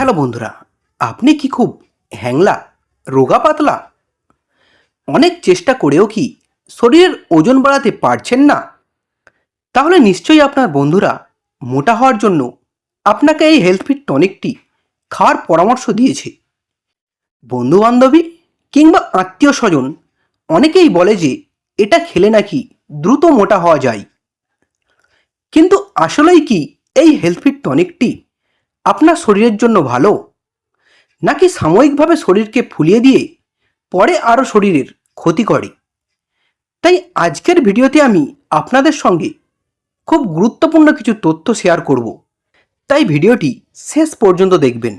Hello বন্ধুরা, আপনি কি খুব হ্যাংলা, রোগা পাতলা? অনেক চেষ্টা করেও কি শরীরের ওজন বাড়াতে পারছেন না? তাহলে নিশ্চয়ই আপনার বন্ধুরা মোটা হওয়ার জন্য আপনাকে এই হেলথ ফিট টনিকটি খাওয়ার পরামর্শ দিয়েছে। বন্ধু বান্ধবী কিংবা আত্মীয় স্বজন অনেকেই বলে যে এটা খেলে নাকি দ্রুত মোটা হওয়া যায়। কিন্তু আসলেই কি এই হেলথ ফিট টনিকটি আপনার শরীরের জন্য ভালো, নাকি সাময়িকভাবে শরীরকে ফুলিয়ে দিয়ে পরে আরও শরীরের ক্ষতি করে? তাই আজকের ভিডিওতে আমি আপনাদের সঙ্গে খুব গুরুত্বপূর্ণ কিছু তথ্য শেয়ার করব, তাই ভিডিওটি শেষ পর্যন্ত দেখবেন।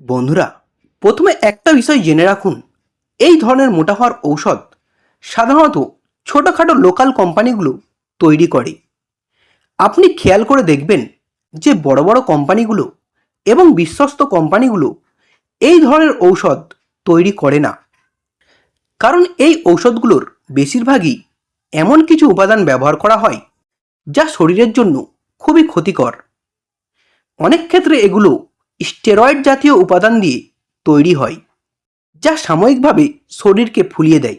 বন্ধুরা, প্রথমে একটা বিষয় জেনে রাখুন, এই ধরনের মোটা হওয়ার ঔষধ সাধারণত ছোটোখাটো লোকাল কোম্পানিগুলো তৈরি করে। আপনি খেয়াল করে দেখবেন যে বড় বড় কোম্পানিগুলো এবং বিশ্বস্ত কোম্পানিগুলো এই ধরনের ঔষধ তৈরি করে না, কারণ এই ঔষধগুলোর বেশিরভাগই এমন কিছু উপাদান ব্যবহার করা হয় যা শরীরের জন্য খুবই ক্ষতিকর। অনেক ক্ষেত্রে এগুলো স্টেরয়েড জাতীয় উপাদান দিয়ে তৈরি হয়, যা সাময়িকভাবে শরীরকে ফুলিয়ে দেয়।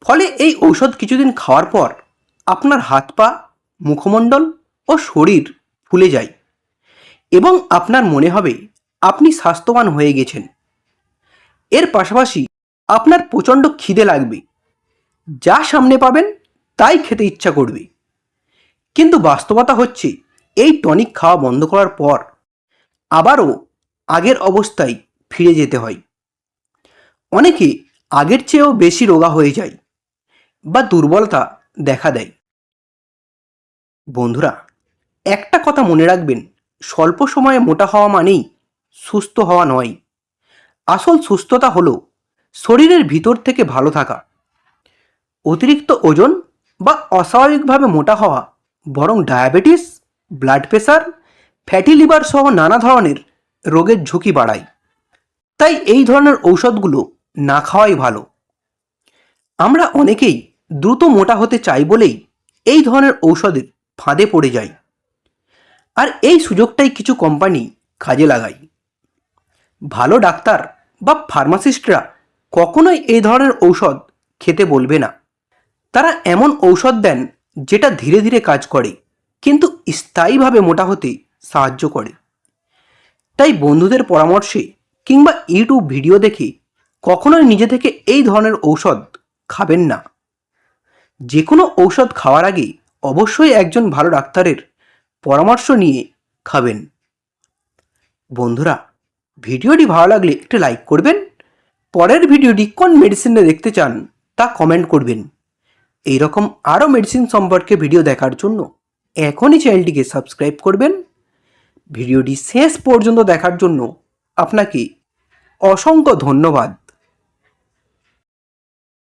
ফলে এই ঔষধ কিছুদিন খাওয়ার পর আপনার হাত পা, মুখমণ্ডল ও শরীর ফুলে যায় এবং আপনার মনে হবে আপনি স্বাস্থ্যবান হয়ে গেছেন। এর পাশাপাশি আপনার প্রচণ্ড খিদে লাগবে, যা সামনে পাবেন তাই খেতে ইচ্ছা করবে। কিন্তু বাস্তবতা হচ্ছে এই টনিক খাওয়া বন্ধ করার পর আবারও আগের অবস্থায় ফিরে যেতে হয়। অনেকে আগের চেয়েও বেশি রোগা হয়ে যায় বা দুর্বলতা দেখা দেয়। বন্ধুরা, একটা কথা মনে রাখবেন, স্বল্প সময়ে মোটা হওয়া মানেই সুস্থ হওয়া নয়। আসল সুস্থতা হলো শরীরের ভিতর থেকে ভালো থাকা। অতিরিক্ত ওজন বা অস্বাভাবিকভাবে মোটা হওয়া বরং diabetes, blood pressure, fatty liver সহ নানা ধরনের রোগের ঝুঁকি বাড়ায়। তাই এই ধরনের ঔষধগুলো না খাওয়াই ভালো। আমরা অনেকেই দ্রুত মোটা হতে চাই বলেই এই ধরনের ঔষধের ফাঁদে পড়ে যাই, আর এই সুযোগটাই কিছু কোম্পানি কাজে লাগায়। ভালো ডাক্তার বা ফার্মাসিস্টরা কখনোই এই ধরনের ঔষধ খেতে বলবে না। তারা এমন ঔষধ দেন যেটা ধীরে ধীরে কাজ করে কিন্তু স্থায়ীভাবে মোটা হতে সাহায্য করে। তাই বন্ধুদের পরামর্শে কিংবা ইউটিউব ভিডিও দেখে কখনোই নিজে থেকে এই ধরনের ঔষধ খাবেন না। যে কোনো ঔষধ খাওয়ার আগে অবশ্যই একজন ভালো ডাক্তারের পরামর্শ নিয়ে খাবেন। বন্ধুরা, ভিডিওটি ভালো লাগলে একটু লাইক করবেন। পরের ভিডিওটি কোন মেডিসিনে দেখতে চান তা কমেন্ট করবেন। এইরকম আরও মেডিসিন সম্পর্কে ভিডিও দেখার জন্য এখনই চ্যানেলটিকে সাবস্ক্রাইব করবেন। ভিডিওটি শেষ পর্যন্ত দেখার জন্য আপনাকে অসংখ্য ধন্যবাদ।